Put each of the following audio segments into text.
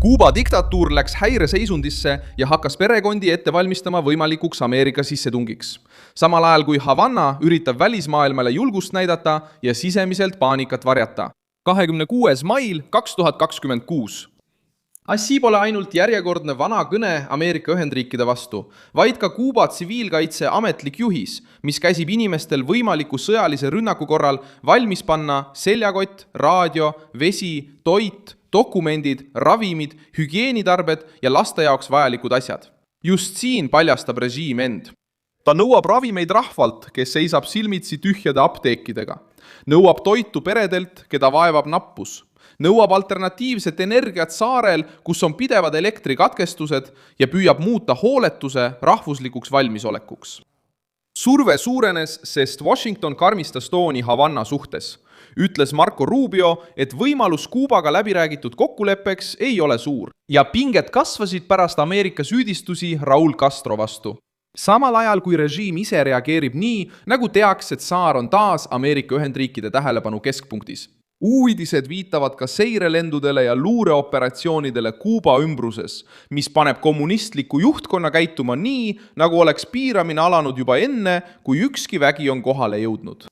Kuuba diktatuur läks häireseisundisse ja hakkas perekondi ette valmistama võimalikuks Ameerika sissetungiks. Samal ajal kui Havana üritab välismaailmale julgust näidata ja sisemiselt paanikat varjata. 26. mail 2026. Asi pole ainult järjekordne vana kõne Ameerika Ühendriikide vastu, vaid ka Kuuba tsiviilkaitse ametlik juhis, mis käsib inimestel võimaliku sõjalise rünnaku korral valmis panna seljakott, raadio, vesi, toit, dokumendid, ravimid, hügieenitarbed ja laste jaoks vajalikud asjad. Just siin paljastab režiim end. Ta nõuab ravimeid rahvalt, kes seisab silmitsi tühjade apteekidega. Nõuab toitu peredelt, keda vaevab nappus. Nõuab alternatiivset energiat saarel, kus on pidevad elektrikatkestused ja püüab muuta hooletuse rahvuslikuks valmisolekuks. Surve suurenes, sest Washington karmistas tooni Havana suhtes. Ütles Marco Rubio, et võimalus Kuubaga läbiräägitud kokkuleppeks ei ole suur ja pinged kasvasid pärast Ameerika süüdistusi Raul Castro vastu. Samal ajal kui režiim ise reageerib nii, nagu teaks, et saar on taas Ameerika Ühendriikide tähelepanu keskpunktis. Uudised viitavad ka seirelendudele ja luureoperatsioonidele Kuuba ümbruses, mis paneb kommunistliku juhtkonna käituma nii, nagu oleks piiramine alanud juba enne, kui ükski vägi on kohale jõudnud.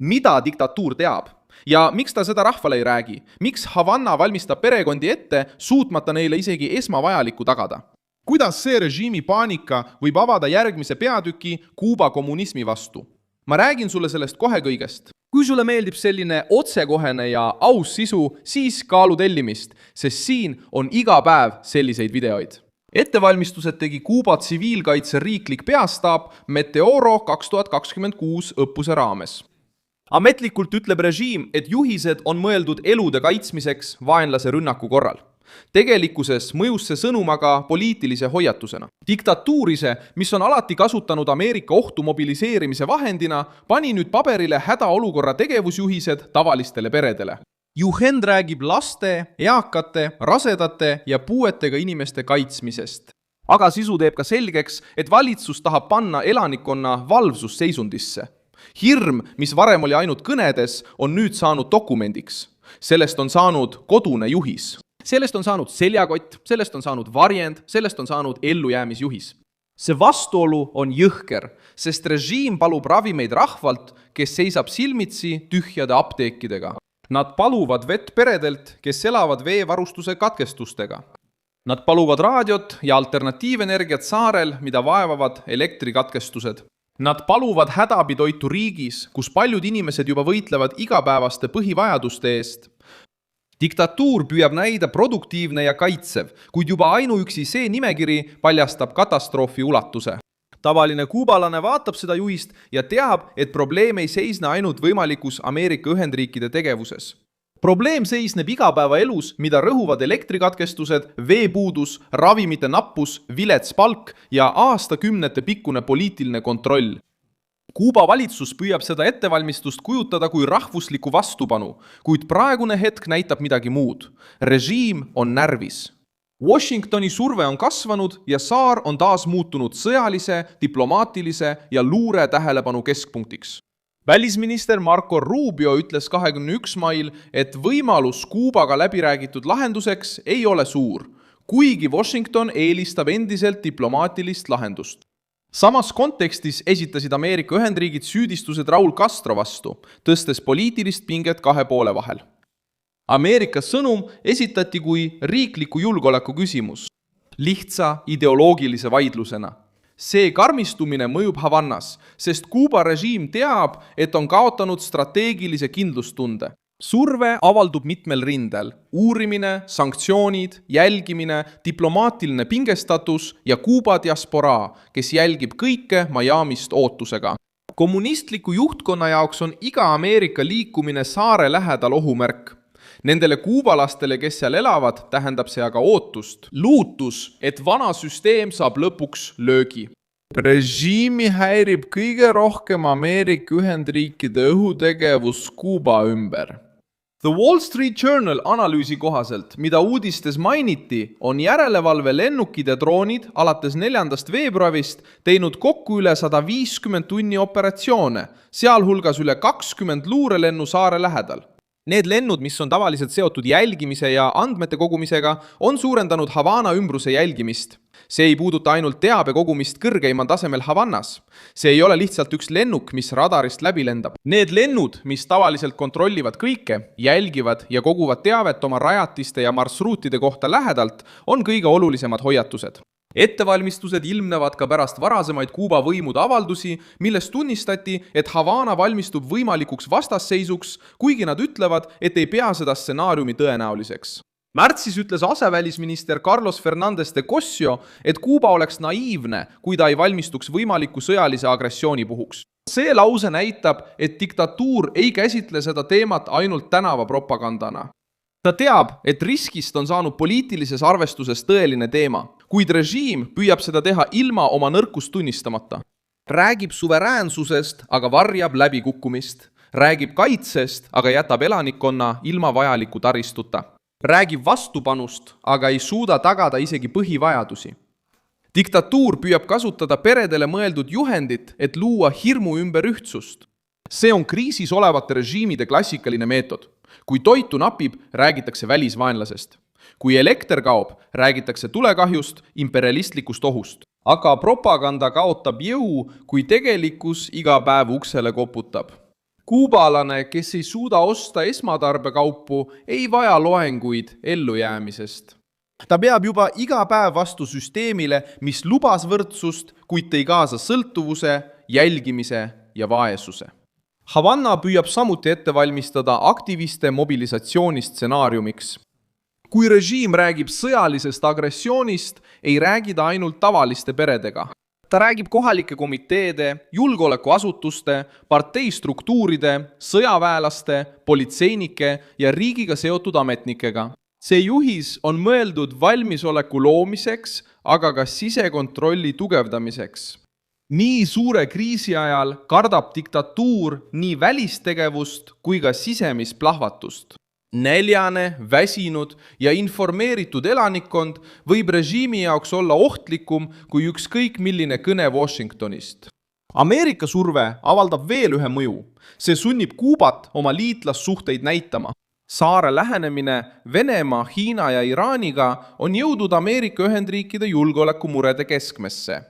Mida diktatuur teab? Ja miks ta seda rahvale ei räägi? Miks Havana valmistab perekondi ette, suutmata neile isegi esmavajalikku tagada? Kuidas see režiimi paanika võib avada järgmise peatüki Kuuba kommunismi vastu? Ma räägin sulle sellest kohe kõigest. Kui sulle meeldib selline otsekohene ja aus sisu, siis kaalu tellimist, sest siin on iga päev selliseid videoid. Ettevalmistused tegi Kuuba tsiviilkaitse riiklik peastaab Meteoro 2026 õppuse raames. Ametlikult ütleb režiim, et juhised on mõeldud elude kaitsmiseks vaenlase rünnaku korral. Tegelikkuses mõjus see sõnum aga poliitilise hoiatusena. Diktatuurise, mis on alati kasutanud Ameerika ohtu mobiliseerimise vahendina, pani nüüd paberile hädaolukorra tegevusjuhised tavalistele peredele. Juhend räägib laste, eakate, rasedate ja puuetega inimeste kaitsmisest. Aga sisu teeb ka selgeks, et valitsus tahab panna elanikkonna valvsusseisundisse. Hirm, mis varem oli ainult kõnedes, on nüüd saanud dokumendiks. Sellest on saanud kodune juhis. Sellest on saanud seljakott, sellest on saanud varjend, sellest on saanud ellujäämisjuhis. See vastuolu on jõhker, sest režiim palub ravimeid rahvalt, kes seisab silmitsi tühjade apteekidega. Nad paluvad vett peredelt, kes elavad veevarustuse katkestustega. Nad paluvad raadiot ja alternatiivenergiat saarel, mida vaevavad elektrikatkestused. Nad paluvad hädaabitoitu riigis, kus paljud inimesed juba võitlevad igapäevaste põhivajaduste eest. Diktatuur püüab näida produktiivne ja kaitsev, kuid juba ainuüksi see nimekiri paljastab katastroofi ulatuse. Tavaline kuubalane vaatab seda juhist ja teab, et probleem ei seisne ainult võimalikus Ameerika Ühendriikide tegevuses. Probleem seisneb igapäevaelus, mida rõhuvad elektrikatkestused, veepuudus, ravimite nappus, vilets palk ja aastakümnete pikkune poliitiline kontroll. Kuuba valitsus püüab seda ettevalmistust kujutada kui rahvusliku vastupanu, kuid praegune hetk näitab midagi muud. Režiim on närvis. Washingtoni surve on kasvanud ja saar on taas muutunud sõjalise, diplomaatilise ja luure tähelepanu keskpunktiks. Välisminister Marco Rubio ütles 21. mail, et võimalus Kuubaga läbiräägitud lahenduseks ei ole suur, kuigi Washington eelistab endiselt diplomaatilist lahendust. Samas kontekstis esitasid Ameerika Ühendriigid süüdistused Raul Castro vastu, tõstes poliitilist pinget kahe poole vahel. Ameerika sõnum esitati kui riikliku julgeoleku küsimus, lihtsa ideoloogilise vaidlusena. See karmistumine mõjub Havannas, sest Kuuba režiim teab, et on kaotanud strateegilise kindlustunde. Surve avaldub mitmel rindel, uurimine, sanktsioonid, jälgimine, diplomaatiline pingestatus ja Kuuba diasporaa, kes jälgib kõike Miamist ootusega. Kommunistliku juhtkonna jaoks on iga Ameerika liikumine saare lähedal ohumärk. Nendele kuubalastele, kes seal elavad, tähendab see aga ootust. Luutus, et vana süsteem saab lõpuks löögi. Režiimi häirib kõige rohkem Ameerika Ühendriikide õhutegevus Kuuba ümber. The Wall Street Journal analüüsi kohaselt, mida uudistes mainiti, on järelevalve lennukid ja droonid alates 4. veebruarist teinud kokku üle 150 tunni operatsioone, sealhulgas üle 20 luurelennu saare lähedal. Need lennud, mis on tavaliselt seotud jälgimise ja andmete kogumisega, on suurendanud Havana ümbruse jälgimist. See ei puuduta ainult teabe kogumist kõrgeimal tasemel Havannas. See ei ole lihtsalt üks lennuk, mis radarist läbi lendab. Need lennud, mis tavaliselt kontrollivad kõike, jälgivad ja koguvad teavet oma rajatiste ja marsruutide kohta lähedalt, on kõige olulisemad hoiatused. Ettevalmistused ilmnevad ka pärast varasemaid Kuuba võimude avaldusi, milles tunnistati, et Havana valmistub võimalikuks vastasseisuks, kuigi nad ütlevad, et ei pea seda stsenaariumi tõenäoliseks. Märtsis ütles asevälisminister Carlos Fernández de Cosio, et Kuuba oleks naiivne, kui ta ei valmistuks võimaliku sõjalise agressiooni puhuks. See lause näitab, et diktatuur ei käsitle seda teemat ainult tänavapropagandana. Ta teab, et riskist on saanud poliitilises arvestuses tõeline teema, kuid režiim püüab seda teha ilma oma nõrkust tunnistamata. Räägib suveräänsusest, aga varjab läbikukkumist. Räägib kaitsest, aga jätab elanikkonna ilma vajaliku taristuta. Räägib vastupanust, aga ei suuda tagada isegi põhivajadusi. Diktatuur püüab kasutada peredele mõeldud juhendit, et luua hirmu ümber ühtsust. See on kriisis olevate režiimide klassikaline meetod. Kui toitu napib, räägitakse välisvaenlasest. Kui elekter kaob, räägitakse tulekahjust, imperialistlikust ohust. Aga propaganda kaotab jõu, kui tegelikkus iga päev uksele koputab. Kuubalane, kes ei suuda osta esmatarbekaupu, ei vaja loenguid ellujäämisest. Ta peab juba iga päev vastu süsteemile, mis lubas võrdsust, kuid tõi kaasa sõltuvuse, jälgimise ja vaesuse. Havanna püüab samuti ette valmistada aktiviste mobilisatsioonist stsenaariumiks. Kui režiim räägib sõjalisest agressioonist, ei räägi ta ainult tavaliste peredega. Ta räägib kohalike komiteede, julgeolekuasutuste, parteistruktuuride, sõjaväelaste, politseinike ja riigiga seotud ametnikega. See juhis on mõeldud valmisoleku loomiseks, aga ka sisekontrolli tugevdamiseks. Nii suure kriisi ajal kardab diktatuur nii välistegevust kui ka sisemist plahvatust. Näljane, väsinud ja informeeritud elanikkond võib režiimi jaoks olla ohtlikum kui ükskõik milline kõne Washingtonist. Ameerika surve avaldab veel ühe mõju. See sunnib Kuubat oma liitlassuhteid näitama. Saare lähenemine Venemaa, Hiina ja Iraaniga on jõudnud Ameerika Ühendriikide julgeolekumurede keskmesse.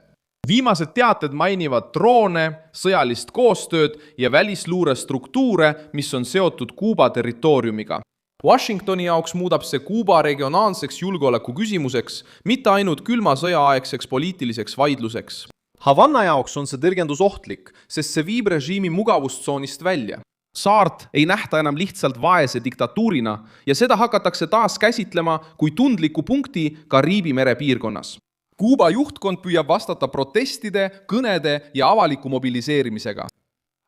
Viimased teated mainivad droone, sõjalist koostööd ja välisluurestruktuure, mis on seotud Kuuba territooriumiga. Washingtoni jaoks muudab see Kuuba regionaalseks julgeoleku küsimuseks, mitte ainult külma sõja aegseks poliitiliseks vaidluseks. Havanna jaoks on see tõrgendus ohtlik, sest see viib režiimi mugavustsoonist välja. Saart ei nähta enam lihtsalt vaese diktatuurina ja seda hakatakse taas käsitlema kui tundliku punkti Kariibi mere piirkonnas. Kuuba juhtkond püüab vastata protestide, kõnede ja avaliku mobiliseerimisega.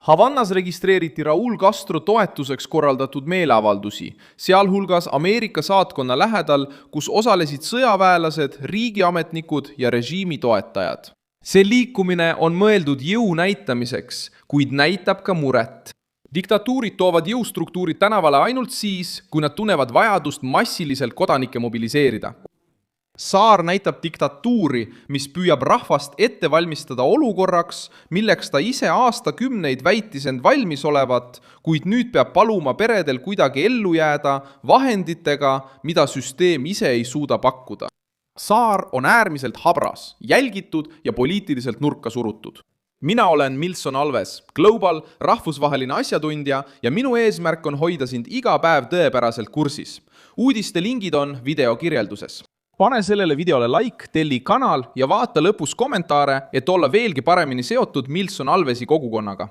Havannas registreeriti Raúl Castro toetuseks korraldatud meeleavaldusi, sealhulgas Ameerika saatkonna lähedal, kus osalesid sõjaväelased, riigiametnikud ja režiimi toetajad. See liikumine on mõeldud jõu näitamiseks, kuid näitab ka muret. Diktatuurid toovad jõustruktuurid tänavale ainult siis, kui nad tunnevad vajadust massiliselt kodanikke mobiliseerida. Saar näitab diktatuuri, mis püüab rahvast ette valmistada olukorraks, milleks ta ise aastakümneid väitis end valmis olevat, kuid nüüd peab paluma peredel kuidagi ellu jääda vahenditega, mida süsteem ise ei suuda pakkuda. Saar on äärmiselt habras, jälgitud ja poliitiliselt nurka surutud. Mina olen Milson Alves, Global, rahvusvaheline asjatundja ja minu eesmärk on hoida sind iga päev tõepäraselt kursis. Uudiste lingid on video kirjelduses. Pane sellele videole like, telli kanal ja vaata lõpus kommentaare, et olla veelgi paremini seotud Milson Alvesi kogukonnaga.